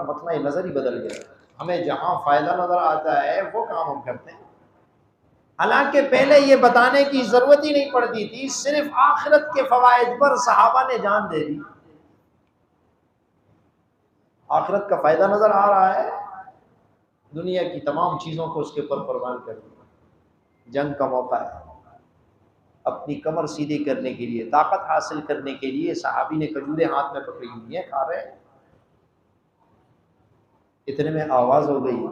مطمع نظر ہی بدل گیا. ہمیں جہاں فائدہ نظر آتا ہے وہ کام ہم کرتے ہیں، حالانکہ پہلے یہ بتانے کی ضرورت ہی نہیں پڑتی تھی، صرف آخرت کے فوائد پر صحابہ نے جان دے دی. آخرت کا فائدہ نظر آ رہا ہے، دنیا کی تمام چیزوں کو اس کے اوپر قربان کر دیا. جنگ کا موقع ہے، اپنی کمر سیدھی کرنے کے لیے، طاقت حاصل کرنے کے لیے صحابی نے کھجوریں ہاتھ میں پکڑی ہوئی ہیں، کھا رہے ہیں. اتنے میں آواز ہو گئی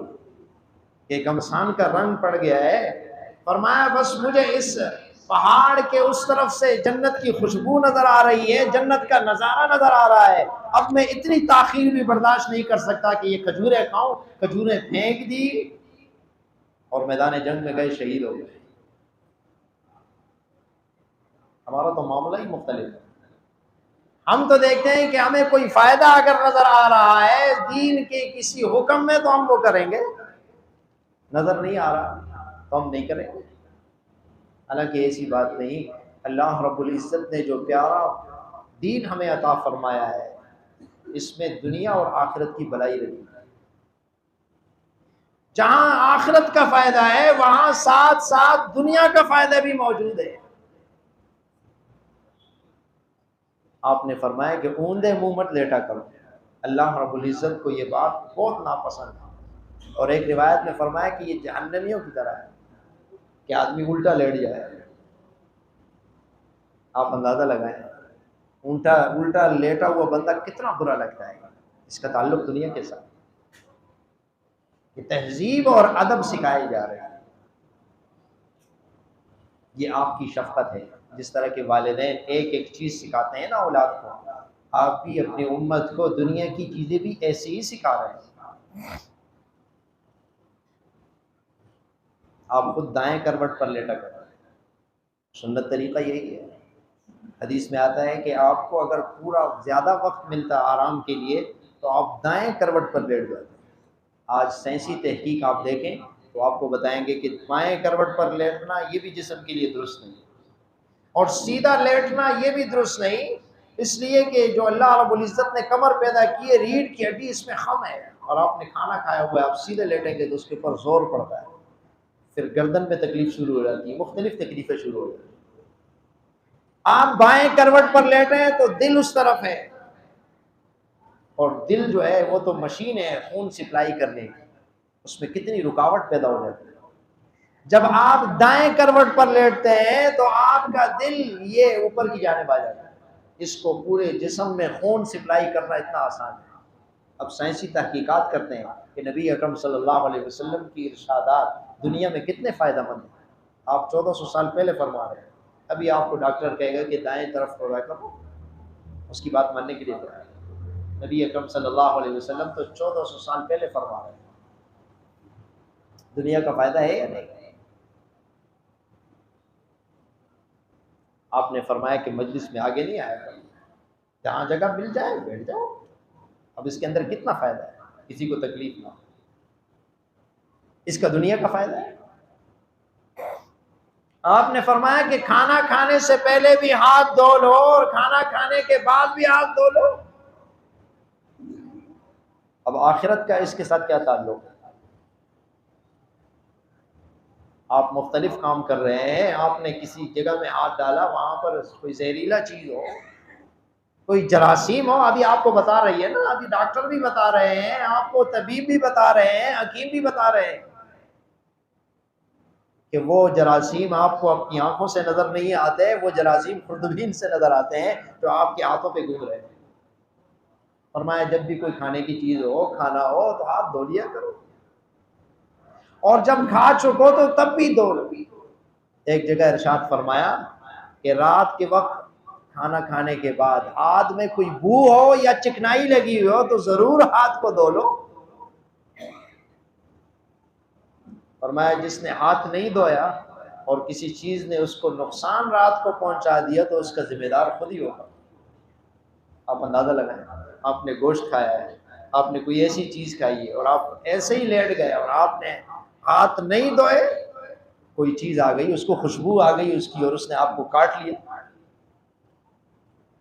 کہ گمسان کا رنگ پڑ گیا ہے. فرمایا بس مجھے اس پہاڑ کے اس طرف سے جنت کی خوشبو نظر آ رہی ہے، جنت کا نظارہ نظر آ رہا ہے، اب میں اتنی تاخیر بھی برداشت نہیں کر سکتا کہ یہ کھجوریں کھاؤں. کھجوریں پھینک دی اور میدان جنگ میں گئے، شہید ہو گئے. ہمارا تو معاملہ ہی مختلف ہے. ہم تو دیکھتے ہیں کہ ہمیں کوئی فائدہ اگر نظر آ رہا ہے دین کے کسی حکم میں تو ہم وہ کریں گے، نظر نہیں آ رہا تو ہم نہیں کریں گے. حالانکہ ایسی بات نہیں. اللہ رب العزت نے جو پیارا دین ہمیں عطا فرمایا ہے اس میں دنیا اور آخرت کی بھلائی رہی ہے. جہاں آخرت کا فائدہ ہے وہاں ساتھ ساتھ دنیا کا فائدہ بھی موجود ہے. آپ نے فرمایا کہ اوندے منہ مت لیٹا کرو. اللہ رب العزت کو یہ بات بہت ناپسند ہے. اور ایک روایت میں فرمایا کہ یہ جہنمیوں کی طرح ہے کہ آدمی الٹا لیٹ جائے. آپ اندازہ لگائیں الٹا لیٹا ہوا بندہ کتنا برا لگتا ہے. اس کا تعلق دنیا کے ساتھ. یہ تہذیب اور ادب سکھائے جا رہے ہیں. یہ آپ کی شفقت ہے. جس طرح کے والدین ایک ایک چیز سکھاتے ہیں نا اولاد کو، آپ بھی اپنی امت کو دنیا کی چیزیں بھی ایسی ہی سکھا رہے ہیں. آپ خود دائیں کروٹ پر لیٹا کریں. سنت طریقہ یہی ہے. حدیث میں آتا ہے کہ آپ کو اگر پورا زیادہ وقت ملتا آرام کے لیے تو آپ دائیں کروٹ پر لیٹ جاتے ہیں. آج سائنسی تحقیق آپ دیکھیں تو آپ کو بتائیں گے کہ بائیں کروٹ پر لیٹنا یہ بھی جسم کے لیے درست نہیں، اور سیدھا لیٹنا یہ بھی درست نہیں، اس لیے کہ جو اللہ رب العزت نے کمر پیدا کی ہے ریڑھ کی ہڈی اس میں خم ہے، اور آپ نے کھانا کھایا ہوا ہے، آپ سیدھے لیٹیں گے تو اس کے اوپر زور پڑتا ہے، پھر گردن پہ تکلیف شروع ہو جاتی ہے، مختلف تکلیفیں شروع ہو جاتی ہیں. آپ بائیں کروٹ پر لیٹے ہیں تو دل اس طرف ہے، اور دل جو ہے وہ تو مشین ہے خون سپلائی کرنے کی، اس میں کتنی رکاوٹ پیدا ہو جاتی ہے. جب آپ دائیں کروٹ پر لیٹتے ہیں تو آپ کا دل یہ اوپر کی جانب آ جاتا ہے. اس کو پورے جسم میں خون سپلائی کرنا اتنا آسان ہے. اب سائنسی تحقیقات کرتے ہیں کہ نبی اکرم صلی اللہ علیہ وسلم کی ارشادات دنیا میں کتنے فائدہ مند ہیں. آپ 1400 سال پہلے فرما رہے ہیں، ابھی آپ کو ڈاکٹر کہے گا کہ دائیں طرف کو کرو، اس کی بات ماننے کے لیے تیار ہے. نبی اکرم صلی اللہ علیہ وسلم تو 1400 سال پہلے فرما رہے ہیں. دنیا کا فائدہ ہے یا نہیں؟ آپ نے فرمایا کہ مجلس میں آگے نہیں آیا کرو، جہاں جگہ مل جائے بیٹھ جاؤ. اب اس کے اندر کتنا فائدہ ہے، کسی کو تکلیف نہ ہو. اس کا دنیا کا فائدہ ہے. آپ نے فرمایا کہ کھانا کھانے سے پہلے بھی ہاتھ دھو لو اور کھانا کھانے کے بعد بھی ہاتھ دھو لو. اب آخرت کا اس کے ساتھ کیا تعلق ہے؟ آپ مختلف کام کر رہے ہیں، آپ نے کسی جگہ میں ہاتھ ڈالا، وہاں پر کوئی زہریلا چیز ہو، کوئی جراثیم ہو. ابھی آپ کو بتا رہی ہے نا، ابھی ڈاکٹر بھی بتا رہے ہیں آپ کو، طبیب بھی بتا رہے ہیں، حکیم بھی بتا رہے ہیں کہ وہ جراثیم آپ کو اپنی آنکھوں سے نظر نہیں آتے، وہ جراثیم خوردبین سے نظر آتے ہیں جو آپ کے ہاتھوں پہ گھوم رہے ہیں. فرمایا جب بھی کوئی کھانے کی چیز ہو، کھانا ہو تو ہاتھ دھو لیا کرو، اور جب کھا چکو تو تب بھی دھو لو. ایک جگہ ارشاد فرمایا کہ رات کے وقت کھانا کھانے کے بعد ہاتھ میں کوئی بو ہو یا چکنائی لگی ہوئی ہو تو ضرور ہاتھ کو دھو لو. فرمایا جس نے ہاتھ نہیں دھویا اور کسی چیز نے اس کو نقصان رات کو پہنچا دیا تو اس کا ذمہ دار خود ہی ہوگا. آپ اندازہ لگائیں، آپ نے گوشت کھایا ہے، آپ نے کوئی ایسی چیز کھائی ہے اور آپ ایسے ہی لیٹ گئے اور آپ نے ہاتھ نہیں دھوئے، کوئی چیز آ گئی، اس کو خوشبو آ گئی اس کی اور اس نے آپ کو کاٹ لیا.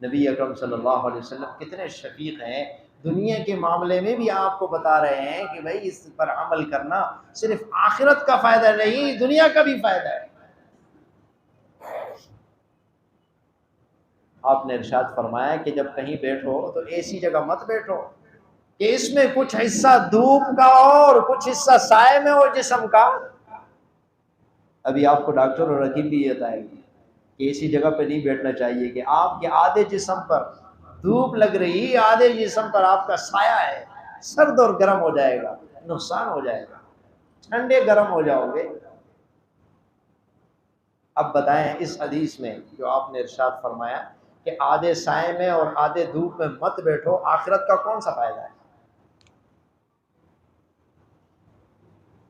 نبی اکرم صلی اللہ علیہ وسلم کتنے شفیق ہیں، دنیا کے معاملے میں بھی آپ کو بتا رہے ہیں کہ بھائی اس پر عمل کرنا صرف آخرت کا فائدہ نہیں، دنیا کا بھی فائدہ ہے۔ آپ نے ارشاد فرمایا کہ جب کہیں بیٹھو تو ایسی جگہ مت بیٹھو کہ اس میں کچھ حصہ دھوپ کا اور کچھ حصہ سائے میں ہو جسم کا۔ ابھی آپ کو ڈاکٹر اور حکیم بھی یہ بتائیں گے کہ ایسی جگہ پہ نہیں بیٹھنا چاہیے کہ آپ کے آدھے جسم پر دھوپ لگ رہی، آدھے جسم پر آپ کا سایہ ہے، سرد اور گرم ہو جائے گا، نقصان ہو جائے گا، ٹھنڈے گرم ہو جاؤ گے۔ اب بتائیں اس حدیث میں جو آپ نے ارشاد فرمایا کہ آدھے سائے میں اور آدھے دھوپ میں مت بیٹھو، آخرت کا کون سا فائدہ ہے؟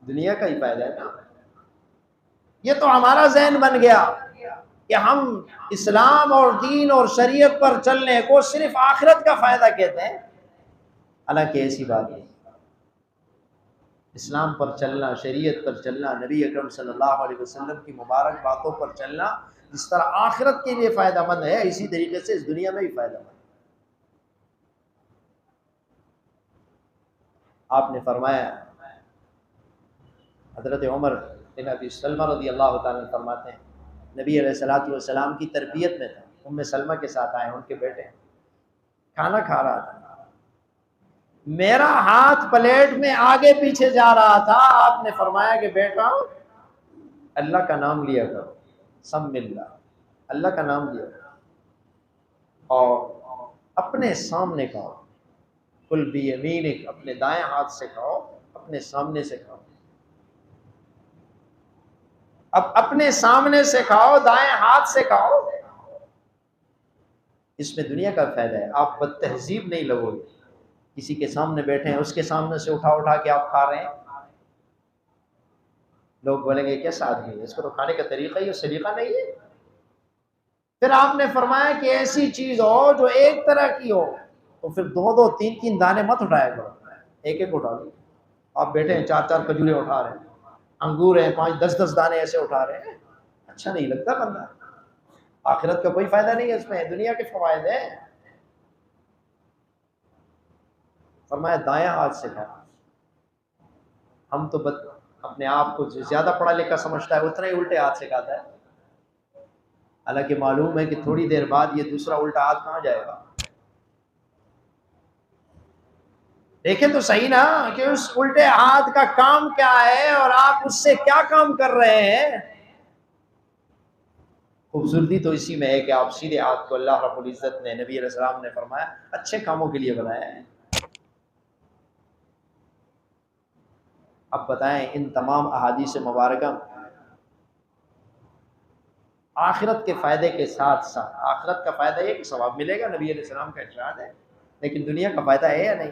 دنیا کا ہی فائدہ ہے نا۔ یہ تو ہمارا ذہن بن گیا کہ ہم اسلام اور دین اور شریعت پر چلنے کو صرف آخرت کا فائدہ کہتے ہیں، حالانکہ ایسی بات نہیں۔ اسلام پر چلنا، شریعت پر چلنا، نبی اکرم صلی اللہ علیہ وسلم کی مبارک باتوں پر چلنا جس طرح آخرت کے لیے فائدہ مند ہے، اسی طریقے سے اس دنیا میں بھی فائدہ مند ہے۔ آپ نے فرمایا، حضرت عمر بن ابی سلمہ رضی اللہ تعالیٰ عنہ فرماتے ہیں نبی علیہ الصلوۃ والسلام کی تربیت میں تھا، ام سلمہ کے ساتھ آئے، ان کے بیٹے کھانا کھا رہا تھا، میرا ہاتھ پلیٹ میں آگے پیچھے جا رہا تھا، آپ نے فرمایا کہ بیٹا اللہ کا نام لیا کرو، سم اللہ، اللہ کا نام لیا کرو، اور اپنے سامنے کھاؤ، کل بیمینک، اپنے دائیں ہاتھ سے کھاؤ، اپنے سامنے سے کھاؤ، اب اپنے سامنے سے کھاؤ، دائیں ہاتھ سے کھاؤ۔ اس میں دنیا کا فائدہ ہے، آپ بد تہذیب نہیں لگو گے، کسی کے سامنے بیٹھے ہیں اس کے سامنے سے اٹھا اٹھا کے آپ کھا رہے ہیں، لوگ بولیں گے کیسا آدمی ہے، اس کو تو کھانے کا طریقہ ہی سلیقہ نہیں ہے۔ پھر آپ نے فرمایا کہ ایسی چیز ہو جو ایک طرح کی ہو تو پھر دو دو تین تین دانے مت اٹھایا کرو، ایک ایک اٹھا لو۔ آپ بیٹھے ہیں چار چار کھجوریں اٹھا رہے ہیں، انگور ہیں 5 10 دانے ایسے اٹھا رہے ہیں، اچھا نہیں لگتا بندہ۔ آخرت کا کوئی فائدہ نہیں ہے اس میں، دنیا کے فوائد ہیں۔ فرمایا دائیں ہاتھ سے کھاؤ۔ ہم تو اپنے آپ کو زیادہ پڑھا لکھا سمجھتا ہے اتنا ہی الٹے ہاتھ سے کھاتا ہے، حالانکہ معلوم ہے کہ تھوڑی دیر بعد یہ دوسرا الٹا ہاتھ کہاں جائے گا۔ دیکھیں تو صحیح نا کہ اس الٹے ہاتھ کا کام کیا ہے اور آپ اس سے کیا کام کر رہے ہیں۔ خوبصورتی تو اسی میں ہے کہ آپ سیدھے ہاتھ کو اللہ رب العزت نے، نبی علیہ السلام نے فرمایا اچھے کاموں کے لیے بنایا ہے۔ اب بتائیں ان تمام احادیث مبارکہ آخرت کے فائدے کے ساتھ ساتھ، آخرت کا فائدہ یہ کہ ثواب ملے گا، نبی علیہ السلام کا ارشاد ہے، لیکن دنیا کا فائدہ ہے یا نہیں؟